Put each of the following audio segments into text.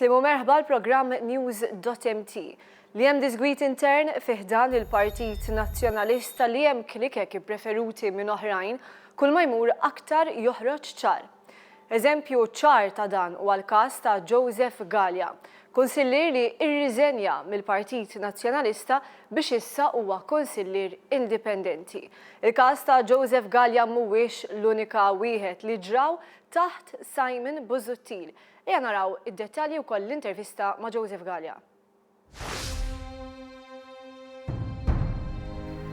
Slimu merħba l-programm News.mt li hemm disgwit intern fiħdan il-Partit Nazzjonalista li hemm klikek ippreferuti minn oħrajn kull ma jmur aktar joħroġ ċar. Eżempju ċar ta' dan huwa l-każ ta' Joseph Gallia, konsillier li irriżenja mill-Partit Nazzjonalista biex issa huwa konsillier indipendenti. Il-każ ta' Joseph Gallia mhuwiex l-unika wieħed li ġraw taħt Simon Busuttil. Ejja naraw id-dettalji wkoll l-intervista ma' Joseph Gallia.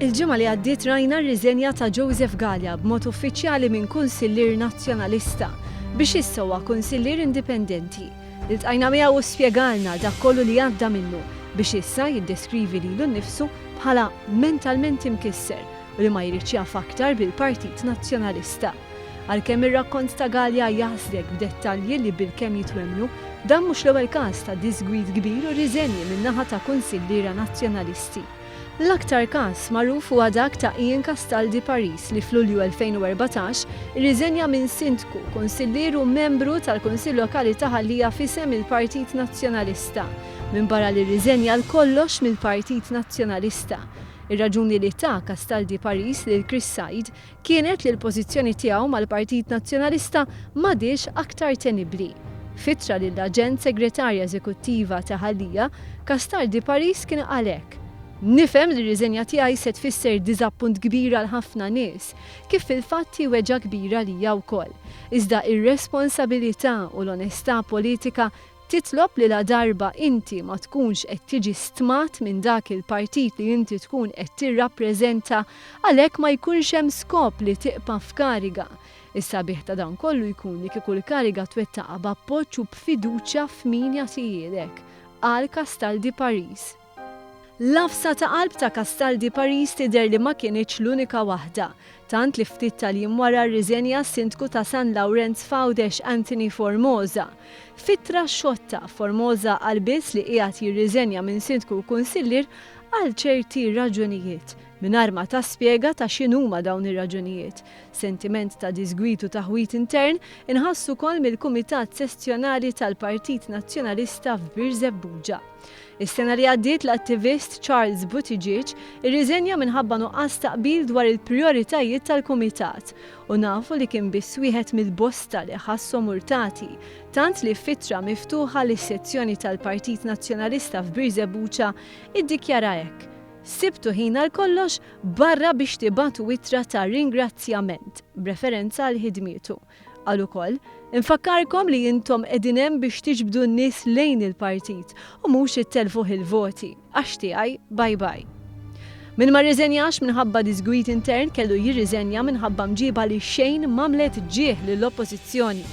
Il-ġimgħa li għaddiet rajna r-riżenja ta' Joseph Gallia b'mod uffiċjali minn kunsillier nazzjonalista biex issa huwa kunsillier indipendenti. Iltqajna miegħu u spjegalna dak kollu li għadda minnu biex issa jiddeskrivi lilu nnifsu bħala mentalment imkisser u li ma jridx jaf aktar bil-Partit Nazzjonalista. Għalkemm ir-rakkont ta' Gallia jaħsdek b'dettalji li bil-kemm jitwemnu, dan mhux l-ewwel każ ta' disgwid kbir u riżenji min-naħa ta' kunsilliera nazzjonalisti. L-aktar każ magħruf huwa dak ta' Ian Castaldi Paris li f'Lulju 2014 irriżenja minn sindku, konsillier u membru tal-Kunsill Lokali ta' Ħallija f'isem il-Partit Nazzjonalista, minn barra li rriżenja l-kollox mill-Partit Nazzjonalista. Ir-raġuni li ta' Castaldi Paris lil Chris Said kienet li l-pożizzjoni tiegħu mal-Partit Nazzjonalista m'għadix aktar tenibbli. Fittra lill-Aġent Segretarja Eżekuttiva ta' Ħallija, Castaldi Paris kien għalhekk. Nifhem li r-riżenja tiegħi se tfisser diżappunt kbir għal ħafna nies, kif fil-fatt weġa kbira lija wkoll. Iżda ir-responsabilità u l-onestà politika titlob li la darba inti ma tkunx qed tiġi stmat minn dak il-partit li inti tkun qed tirrappreżenta għalhekk ma jkunx hemm skop li tiqpa' f'kariga. Is-sabiħ ta' dan kollu jkun li kieku l-kariga twettaqa' b'appoġġ u b'fiduċja f'min jagħtihilek, qal Castaldi Paris. L-afsa ta' qalb ta' Castaldi Paris tidher li ma kienitx l-unika waħda, tant li ftit tal-jiem wara r-riżenja s-sindku ta' San Lawrence Fawdex Anthony Formosa. Fittra xotta Formosa qal biss li qiegħed jirriżenja minn sindku u kunsillier għal ċerti raġunijiet, mingħajr ma taspjega ta' x'inhuma dawn ir-raġunijiet. Sentiment ta' disgwit u taħwit intern inħassu wkoll mill-Kumitat Sessjonali tal-Partit Nazzjonalista f'Birzebbuġa. Is-sena li għaddiet l-attivist Charles Buttigieg irriżenja minħabba nuqqas taqbil dwar il-prijoritajiet tal-Kumitat u nafu li kien biss wieħed mill-bosta li ħassom urtati, tant li fittra miftuħa lis-sezzjoni tal-Partit Nazzjonalista f'Birzebbuġa iddikjara hekk. Sibtu ħin għal kollox barra biex tibatu wittra ta' ringrazzjament b'referenza għal ħidmietu. Għal ukoll, infakkarkom li jintom qegħdin hemm biex tiġbdu n-nies lejn il-partit u mhux ittelfu il-voti. Għax tiegħi bye. Min ma rriżenjax minħabba disgwit intern kellu jirriżenja minħabba mġiba li xejn mamlet ġieħ lill-oppożizzjoni.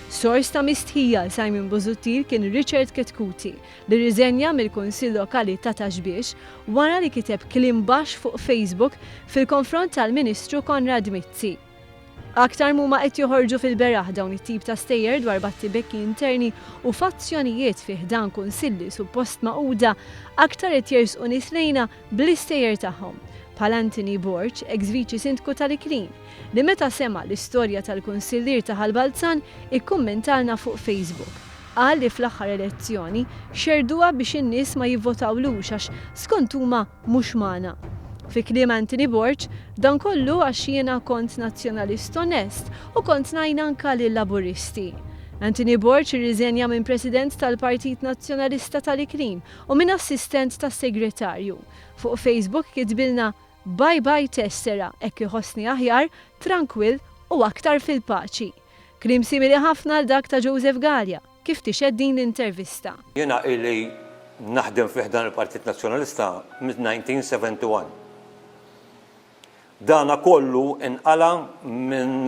Sors ta' mistħija Simon Busuttil kien Richard Ketkuti li rriżenja mill-Kunsill Lokali ta' Taxbiex wara li kiteb kliem baxx fuq Facebook fil-konfront tal-Ministru Konrad Mizzi. Aktar huma qed joħorġu fil-beraħ dawn it-tip ta' stejjer dwar battibekki interni u fazzjonijiet fih dan kunsilli suppost maquda aktar qed jersqu nies lejna bl-istejjer tagħhom. Bħal Anthony Borch, ex-viċi sindku tal-Iklin, li meta sema l-istorja tal-kunsillier ta' Ħalbalzan ikkummentalna fuq Facebook. Qal li fl-aħħar elezzjoni xerduha biex in-nies ma jivvotawlux għax skont huma mhux magħna. Fi kliem Anthony Borch, dan kollu għax jiena kont nazzjonalist onest u kont ngħin anke lil-Laburisti. Anthony Borch irriżenja minn President tal-Partit Nazzjonalista tal-Iklin u minn assistent tas-Segretarju. Fuq Facebook kitbilna bye tessera hekk iħossni aħjar, tranquill u aktar fil-paċi. Kliem simili ħafna l dak ta' Joseph Gallia, kif tixed din l-intervista. Jiena illi naħdem fih dan il-Partit Nazzjonalista mid-1971. Dana kollu inqala minn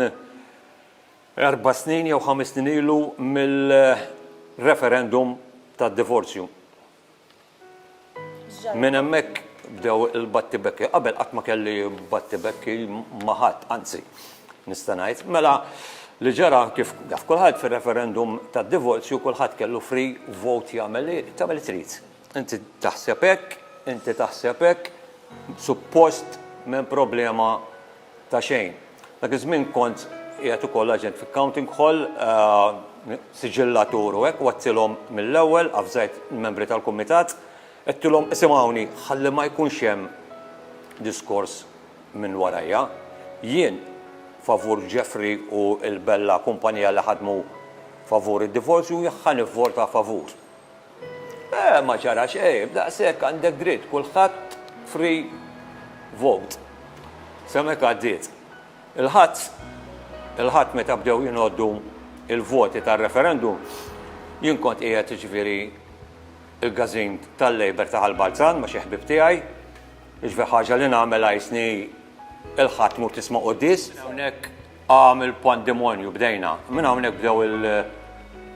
4 snin jew 5 snin ilu mill-referendum tad-divorzju. Minn hemmhekk bdew il-battibekki. Qabel qatt ma kelli battibekki ma' ħadd, anzi, nista' ngħid. Mela li ġara kif kulħadd fir-referendum tad-divorzju kulħadd kellu free vote jagħmel li trid. Inti taħseb hekk, suppost minn problema ta' xejn. Dak iż-żmien kont qiegħed ukoll aġent fil-Counting Hall, siġillatur u hekk, wazzilhom mill-ewwel avżajt il-membri tal-kumitat, qedtilhom isimgħuni ħalli ma jkunx hemm diskors minn warajja. Jien favur Jeffrey u l-Bella kumpanija li ħadmu favur id-divorzju ħa nivvota favur. Ma ġara xejn, daqshekk għandek dritt, kulħadd free vote. Semmek għaddiet. Il-ħadd meta bdew jinoddu il-voti tar-referendum, jien kont qiegħed jiġifieri il-gażin tal-Labor ta' Ħalbalzan ma' xi ħbib tiegħi, jiġifieri ħaġa li nagħmel għajsni il-ħadd mur tisma' qudies. Hawnhekk għamil pandemonju bdejna. Minn hawnhekk bdew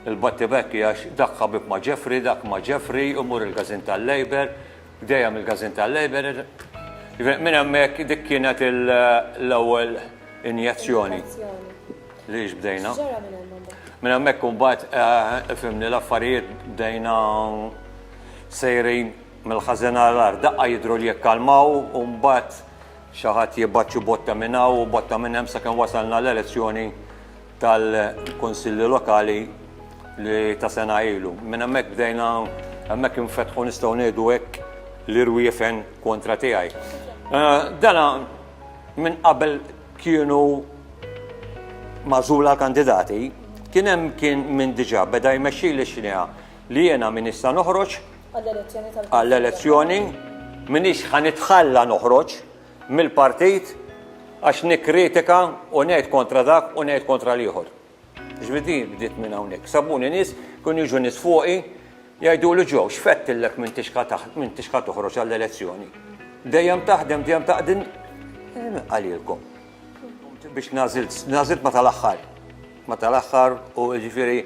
il-batti bekki għax dak ħabib ma' Jeffrey, dak ma' Jeffrey, umur il-gażin tal-Labor, bdejja mill-gażin tal-Labor. Minn hemmhekk dik kienet l-ewwel injezzjoni li bdejna. Minn hemmhekk imbagħad fimni l-affarijiet bdejna sejrin mill-ħażena l-art, daqqa jidhru li jekkalmaw u mbagħad xi ħadd jibbaċċu botta minn hawn u botta minn hemm sakemm wasalna l-elezzjoni tal-kunsilli lokali li ta' sena ilu. Minn hemmhekk bdejna hemmhekk infetħu nistgħu ngħidu hekk l-irwiefen kontra tiegħi. Dana minn qabel kienu magħżula l-kandidati, kien minn diġà beda jmexxili x'inha li jiena min issa noħroġ għall-elezzjoni minix ħanitħalla noħroġ mill-partit għax nikkritika u ngħid kontra dak u ngħid kontra l-ieħor. Ġbidi bdiet minn hawnhekk. Sabuni nies kun jiġu nies fuqi jgħidulu ġew x'fettilek minn tixka toħroġ għall-elezzjoni. Dejjem taħdem, dejjem taqdin għalilkom. Biex nażilt ma tal-aħħar. Ma tal-aħħar u ġifieri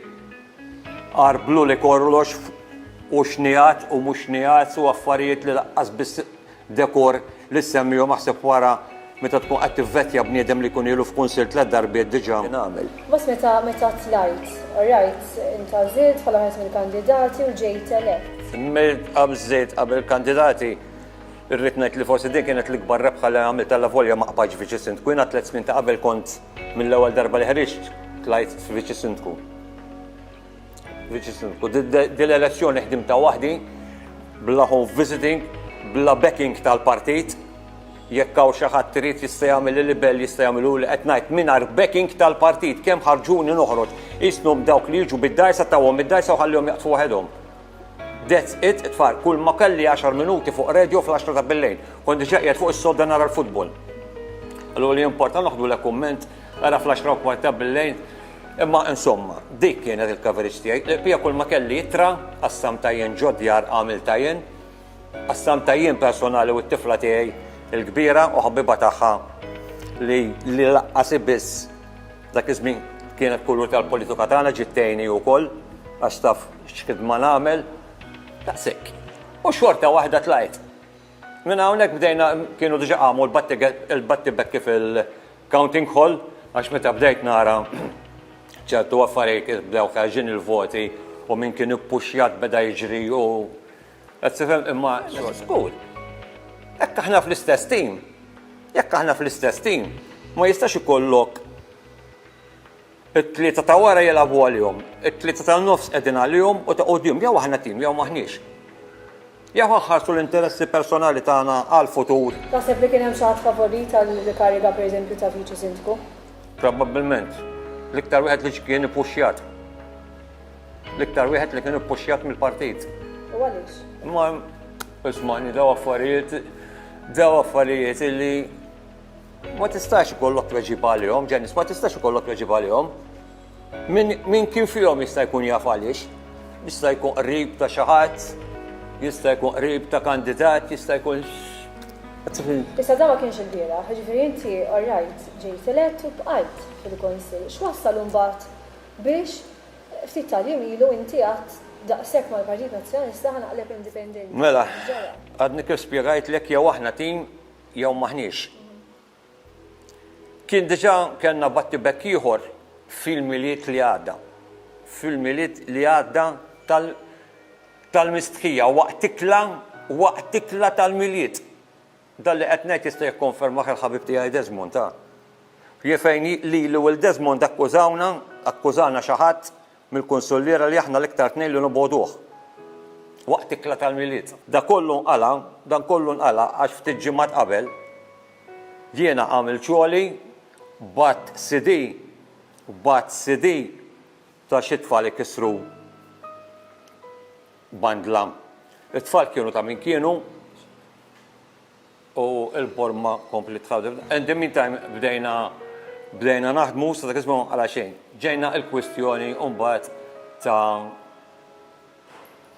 qarblu li korlox u xnijat u mhux xnijat u affarijiet li laqqas biss dekor li semmihom aħseb wara meta tkun qed tivvettja bniedem li jkun ilu f'kunsill 3 darbiet diġà nagħmel. Bas meta tlajt, rajt inta żied bħala wieħed mill-kandidati u ġejt elett. Qabel kandidati irrid ngħid li forsi din kienet l-ikbar rebħa li għamilt tal-volja ma' qbaġ viċi sindku. Jiena 3 snin ta' qabel kont mill-ewwel darba li ħriġt tlajt viċi sindku. Viċi sindku. Din l-elezzjoni ħdimta waħdi bla home visiting, bla backing tal-partit. Jekk hawn xi ħadd trid jista' jagħmel il-libel jista' jagħmilu li qed ngħid mingħajr backing tal-partit kemm ħarġuni noħroġ isnhom dawk li jiġu bid-dajsa tawhom id-dajsa u ħallihom jaqtfu waħedhom. That's it, tfar, kull ma kelli 10 minuti fuq radio fl-10 ta' bil-lejl. Kont diġà qiegħed fuq is-sodda nara l-futbol. Allura li importa noħdu l kumment ara fl-10 ta' bil-lejl. Imma insomma, dik kienet il-coverage tiegħi. Bija kull ma kelli jitra, qassam tajjen ġodjar għamil tajjen, qassam tajjen personali u t-tifla tiegħi il-kbira u ħabbiba tagħha li laqqasi biss dak iż-żmien kienet kulur tal-politika tagħna ġittejni wkoll għax taf x'khidma nagħmel. Daqshekk. U xorta waħda tlajt. Minn hawnhekk bdejna kienu diġà għamu l-batti bekki fil-Counting Hall għax meta bdejt nara ċertu affarijiet bdew ħarġin il-voti u min kien ippuxjat beda jiġri u qed tifhem imma skur. Jekk aħna fl-istess tim, ma jistax ikollok it-tlieta ta' wara jilagħbu għalihom, it-tlieta tan-nofs qegħdin għalihom u ta' quddiem jew aħna tim jew maħniex. Jew ħarsu l-interessi personali tagħna għall-futur. Taħseb li kien hemm xi ħadd favorit għall-kariga pereżempju ta' viċi sindku? Probabbilment. L-iktar wieħed li kien ippuxjat. L-iktar wieħed li kien ippuxjat mill-partit. U għaliex? Ma ismani daw affarijiet li ma tistax ikollok tweġib għalihom, Ġennis, ma tistax ikollok tweġib għalihom. Min kien fihom jista' jkun jaf għaliex, jista' jkun qrib ta' xi ħadd, jista' jkun qrib ta' kandidat, jista' jkun. Issa da ma kienx il-bieraħ, ġifieri inti orajt ġejt elett u bqajt fil-Kunsill. X'wassal imbagħad biex ftit tal-jiem ilu inti għadd daqshekk mal-Partit Nazzjonalista ħanaqleb indipendenti. Mela, għadni kif spjegajtlek jew aħna tim jew maħniex. Kien diġà kellna batti bekk ieħor fil-miliet li għadda. Fil-miliet li għadda tal-mistħija waqt tikla tal-miliet. Dan li qed ngħid jista' jikkonfermah il-ħabib tiegħi Desmond ta'. Jifejn li l-ewwel Desmond akkużana xi ħadd mill-kunsulliera li aħna l-iktar tnejn li nboduh. Waqt ikla tal-miliet. Dan kollu nqala għax ftit ġimgħat qabel jiena għamil ċoli bat CD ta' xi tfal ikissru bandla. It-tfal kienu ta' min kienu u l-borma kompli tħawdu. In the meantime bdejna naħdmu sa dak ismu għala xejn. Ġejna l-kwistjoni mbagħad ta'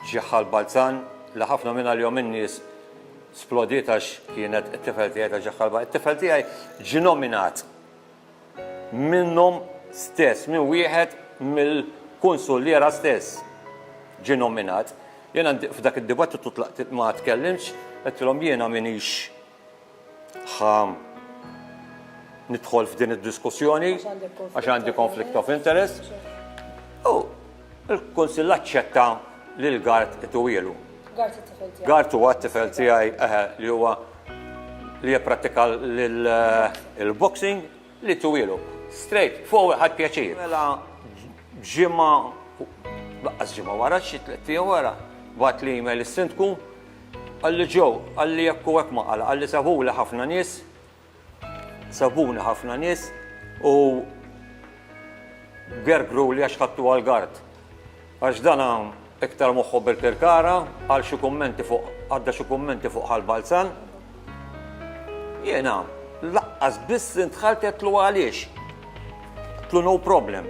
ġieħal Balzan li ħafna minn għal-jom in-nies splodiet għax kienet it-tifel tiegħi ta' ġieħal Balzan. It-tifel tiegħi ġie nominat minnhom stess, minn wieħed mill-kunsulliera stess ġie nominat. Jiena f'dak id-dibattitu tlaqt ma tkellimx, qedtilhom jiena m'iniex nidħol f'din id-diskussjoni għax għandi conflict of interest. U l-Kunsill aċċetta li l-Gart ituwielu. Gart huwa t-tifel tiegħi li huwa li jipprattika l-boxing li tuwielu. Straight, forward, ħadd pjaċir. Mela ġimgħa laqqas ġimgħa wara xi tliet ijiem wara bagħat li email is-sindku għalli ġew għalli jekk u hekk ma qal għalli sabuni ħafna nies u gergru li għax ħadtu għall-Gart. Għax dan iktar moħħu bil-kirkara għal xi kummenti fuq ħal-Balzan. Jiena laqqas biss intħalt qedtlu għaliex. Qedtlu no problem.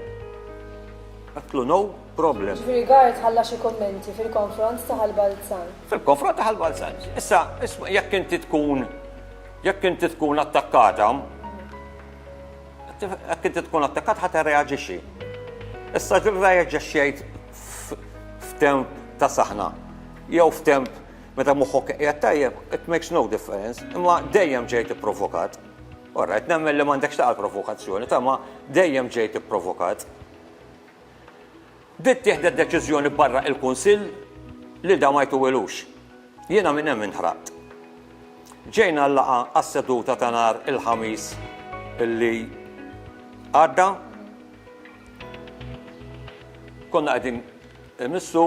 Ġifieri Gart ħalla xi kummenti fil-konfront ta' ħal-Balzan. Fil-konfront ta' ħal-Balzan. Issa jekk inti tkun attakkata, ħadd irreaġixxi. Issa tirreaġixxejt f'temp ta' saħna. Jew f'temp meta moħħok qiegħed tajjeb, it makes no difference, imma dejjem ġejt ipprovokat. Orrajt, nemmen li m'għandekx taqal provokazzjoni, ma dejjem ġejt ipprovokat. Dit tieħdet deċiżjoni barra il-Kunsill li da ma jtuwilux. Jiena minn hemm inħraqt. Ġejna l-laqa għas-seduta ta' nhar il-ħamis illi għadda. Konna qegħdin imissu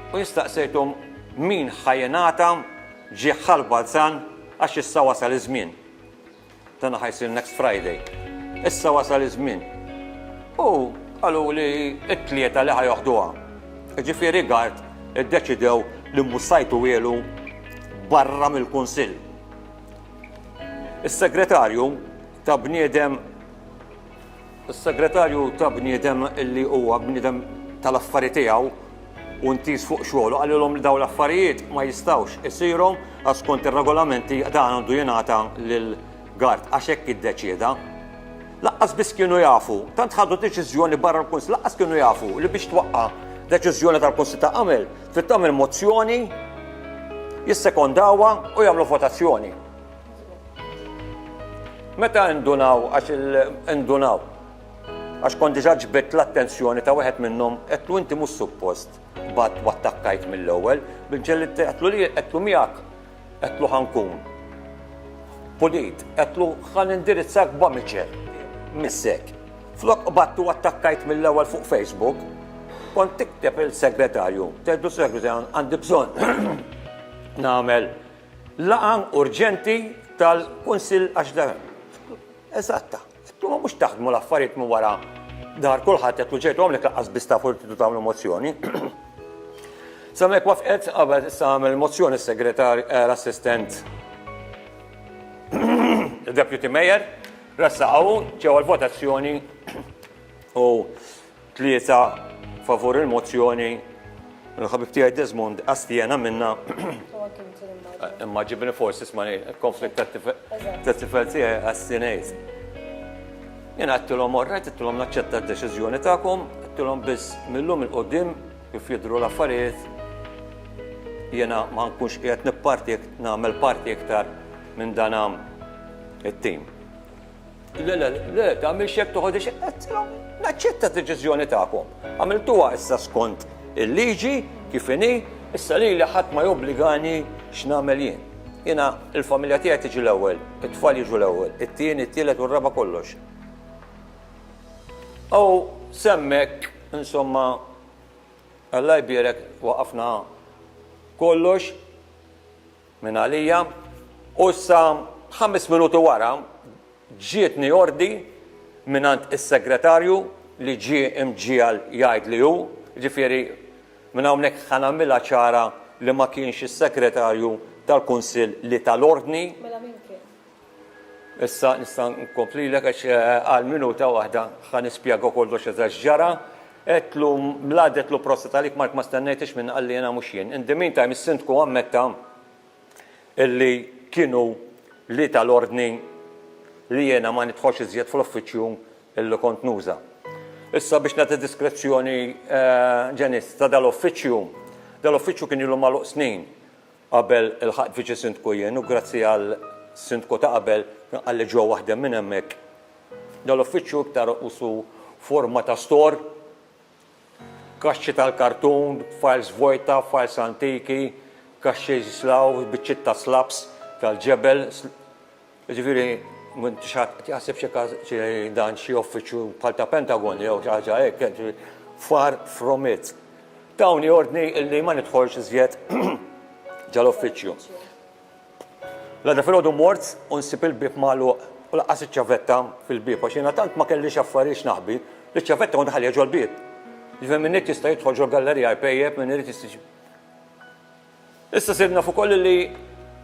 u jistaqsejthom min ħajjenata ġie ħal-Balzan għax issa wasal iż-żmien. Dan ħajsir next Friday. Issa wasal iż-żmien. U qalu li t-tlieta li ħajoħduha. Ġifieri Gart iddeċidew li mmussajtu wielu barra mill-Kunsill. Is-segretarju ta' bniedem illi huwa bniedem tal-affarijiet tiegħu u ntis fuq xogħlu qalilhom li dawn l-affarijiet ma jistgħux isirhom għax skont ir-regolamenti dan għandu jingħata lil Gart għax hekk iddeċieda. Laqqas biss kienu jafu, tant ħadu deċiżjoni barra l-Kunsill, laqqas kienu jafu li biex twaqqa' deċiżjoni tal-Kunsill ta' trid tagħmel mozzjoni, jissekondawha u jagħmlu votazzjoni. Meta ndunaw għax kont diġà ġbidt l-attenzjoni ta' wieħed minnhom qedlu inti mhux suppost bad wattakkajt mill-ewwel, bil-ġelli qedlu miegħek qedlu ħankun. Pulit, qedlu ħan indirizzak b'amiċer. Missek. Flok battu attakkajt mill-ewwel fuq Facebook, kont tikteb il-segretarju, tgħidu segretarju għandi bżonn nagħmel laqgħa urġenti tal-Kunsill għax dan. Eżatta. Ma mhux taħdmu l-affarijiet minn wara dar kulħadd qed ġejtu għamlek laqqas biss tafu li tridu tagħmlu mozzjoni. Samek wafqet qabel issa għamel mozzjoni s-segretarju l-assistent il-Deputy Mayor rassaqgħu ġew l-votazzjoni u 3 favur il-mozzjoni. Il-ħabib tiegħi Desmond astjena minna. Imma ġibni forsi ismani konflitt tat-tifel tiegħi astjenejt. Jiena għedtilhom orrejt, għedtilhom naċċetta d-deċiżjoni tagħkom, għedtilhom biss millum il-qudiem kif jidhru l-affarijiet. Jiena ma nkunx qiegħed nagħmel parti iktar minn dan it-tim. Le, tagħmel xek toħodix, naċċetta d-deċiżjoni tagħkom. Għamiltuha issa skont il-liġi kif inhi, issa li ħadd ma jobbligani x'nagħmel jien. jiena il-familja tiegħi tiġi l-ewwel, it-tfal jiġu l-ewwel, it-tieni, it-tielet u r-raba' kollox. Aw semmek, insomma, Alla jbierek waqafna kollox minn għalija u issa 5 minuti wara ġietni ordi minant is-segretarju li ġie imġiel jgħid li hu, ġifieri minn hawnhekk ħanamilha ċara li ma kienx is-segretarju tal-Kunsill li tal-ordni. Mela min kien? Issa nista' nkomplilek għax għal minuta waħda ħa nispjega kollox eżatt ġara. Etlu mladet lu prosta talik Mark ma stennejtix minn għalli jena mux jien. In the meantime, is-sindku għammetta illi kienu li tal-ordni li jena ma nitħoċ iżjed fl-uffiċju illi kont nuża. Issa biex nagħti diskrezzjoni ġenis ta' dal-uffiċju kien ilu maluq snin qabel il-ħaq viċi sindku jien u grazzi għal sindku ta' qabel għalli ġew waħdem minn hemmhekk. Dal-uffiċju iktar usu forma ta' store, kaxxi tal-kartun, files vojta, files antiki, kaxxi jislaw, biċċiet ta' slaps tal-ġebel. Ġifieri, jaħseb xi dan xi uffiċċju bħal ta' Pentagon jew xi ħaġa hekk, far from it. Dawni ordni li ma nidħolx iżjed ġal-uffiċċju. L-għada filgħodu mort u nsib il-bib magħluq u laqqas iċ-ċavetta fil-bib għax jiena tant ma kellix affarijiet naħbi li ċ-ċavetta kont ħalli ġol bib. Ġifem minn jista' jidħol ġol gallerija jpejjeb minn jista' Issa sibna fuq koll li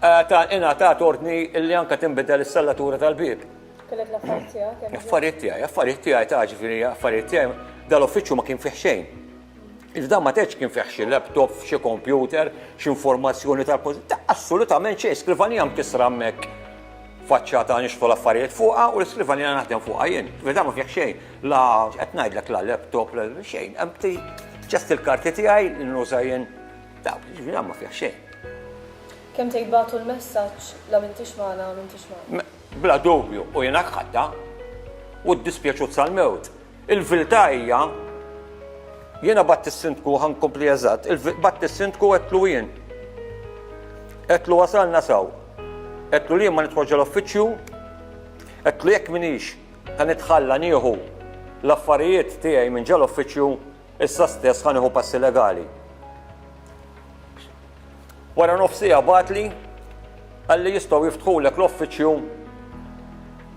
ingħatat ordni li anke tinbidel is-sellatura tal-bib. Kellek l-affarijiet tiegħek? Affarijiet tiegħi ta' ġifieri affarijiet tiegħi dal-uffiċċju ma kien fih xejn. Il-dan ma teċ kien fih xi laptop, xi computer, xi informazzjoni tal-pożizzjoni. Assolutament xejn, skrivanija mkissra hemmhekk faċċata nixfu l-affarijiet fuqha u l-iskrivanija naħdem fuqha jien. Veda ma fih xejn. La qed ngħidlek la laptop la xejn. Empty ġest il-karti tiegħi nuża jien. Ġifieri ma fih xejn. Kemm tgħidbatu l-messaġġ la m'intix magħna u m'intix magħna? Bla dubju, u jiena ħadda u ddispjaċut sal-mewt. Il-vilta hija jiena batt is-sindku ħankompli eżatt, batt is-sindku qedlu jien. Qedlu wasalna sew. Qedlu li ma nidħolx l-uffiċċju, qedlu jekk minix ħanitħalla nieħu l-affarijiet tiegħi minn ġol uffiċċju issa stess ħanieħu passi legali. Wara nofsija batli għalli jistgħu jiftħulek l-uffiċċju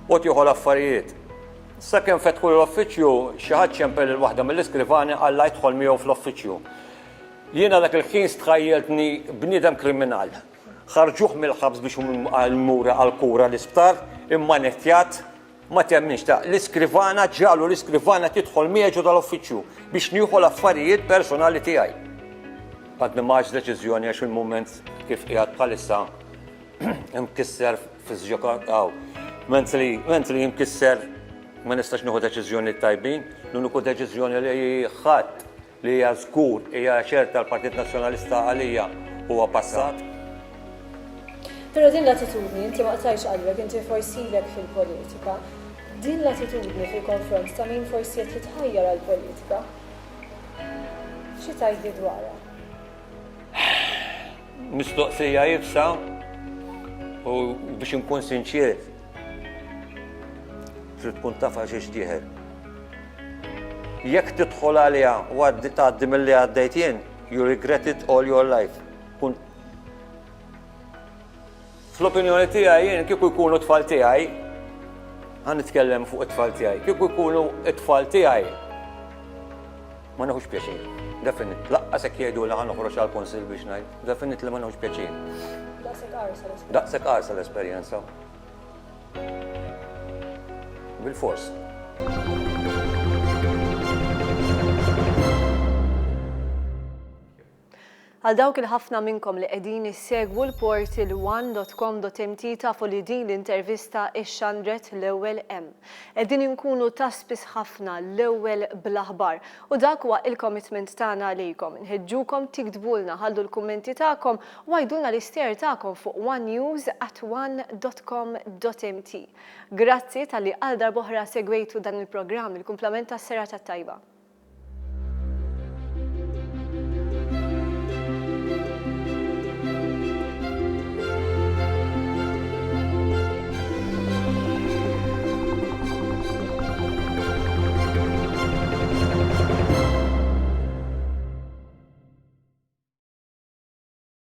u tieħu l-affarijiet. Sakemm fetħu l-uffiċċju xi ħadd ċempel il-waħda mill-iskrivani alla jidħol miegħu fl-uffiċċju. Jiena dak il-ħin stħajjeltni bniedem kriminal. Ħarġuh mill-ħabs biex għal-mura għal-kura l-isptar, imma nettjat ma temminx ta' l-iskrivana ġalu l-iskrivana tidħol miegħu tal-uffiċċju biex nieħu l-affarijiet personali tiegħi. Għad maġ deċiżjoni għax il-moment kif qiegħed bħalissa imkisser fiż-ġokar mentri imkisser ma nistax nieħu deċiżjoni tajbin, l-uniku deċiżjoni li ħadd li hija żgur hija ċerta l-Partit Nazzjonalista għalija huwa passat. Però din l-attitudni, inti ma qtajx qalbek, inti forsi lek fil-politika. Din l-attitudni fil-konfront ta' min forsi qed jitħajjar għall-politika. Xi tgħidli dwarha? Mistoqsija jibsa u biex inkun sinċier trid tkun taf għax tieħed. Jekk tidħol għaliha u tgħaddi milli għaddejt jien, you regret it all your life. Fl-opinjoni tiegħi jien kieku jkunu t-tfal tiegħi, ħan nitkellem fuq it-tfal tiegħi, kieku jkunu t-tfal tiegħi ma neħux pjaċir. Definit, laqqas hekk jgħidu li ħan noħroġ għall-Kunsill biex ngħid, definit li ma neħux pjaċir. Daqshekk qarsa l-esperjenza. Bil-fors. Għal dawk il-ħafna minnkom li qegħdin issegwu l-portal one.com.mt tafu li din l-intervista ixxandret l-ewwel hemm. Qegħdin inkunu ta' spiss ħafna l-ewwel bl-aħbar u dak huwa il-commitment tagħna għalijkom. Nħeġġukom tiktbulna ħallu l-kummenti tagħkom u għajdulna l-ister tagħkom fuq onenews@one.com.mt. Grazzi tal-li għal darb'oħra segwejtu dan il-programm il-kumplament tas-serata tajba.